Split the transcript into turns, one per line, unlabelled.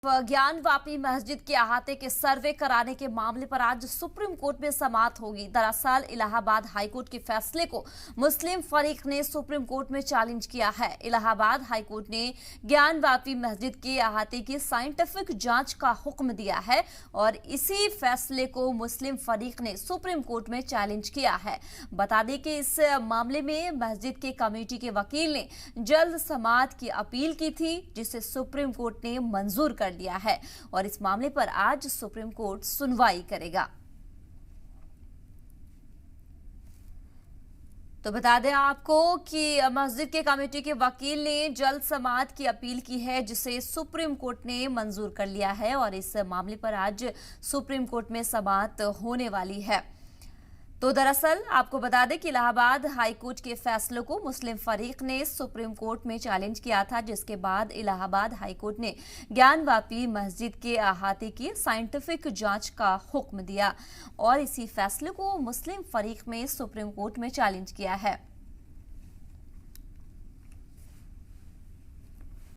ज्ञानवापी मस्जिद के अहाते के सर्वे कराने के मामले पर आज सुप्रीम कोर्ट में समाअत होगी। दरअसल इलाहाबाद हाईकोर्ट के फैसले को मुस्लिम फरीक ने सुप्रीम कोर्ट में चैलेंज किया है। इलाहाबाद हाईकोर्ट ने ज्ञानवापी मस्जिद के अहाते की साइंटिफिक जांच का हुक्म दिया है और इसी फैसले को मुस्लिम फरीक ने सुप्रीम कोर्ट में चैलेंज किया है। बता दें कि इस मामले में मस्जिद के कमेटी के वकील ने जल्द समाअत की अपील की थी, जिसे सुप्रीम कोर्ट ने मंजूर कर लिया है और इस मामले पर आज सुप्रीम कोर्ट सुनवाई करेगा। तो बता दें आपको कि मस्जिद के कमेटी के वकील ने जल्द समाअत की अपील की है, जिसे सुप्रीम कोर्ट ने मंजूर कर लिया है और इस मामले पर आज सुप्रीम कोर्ट में समाअत होने वाली है। तो दरअसल आपको बता दें कि इलाहाबाद हाईकोर्ट के फैसलों को मुस्लिम फरीक ने सुप्रीम कोर्ट में चैलेंज किया था, जिसके बाद इलाहाबाद हाईकोर्ट ने ज्ञानवापी मस्जिद के अहाते की साइंटिफिक जांच का हुक्म दिया और इसी फैसले को मुस्लिम फरीक में सुप्रीम कोर्ट में चैलेंज किया है।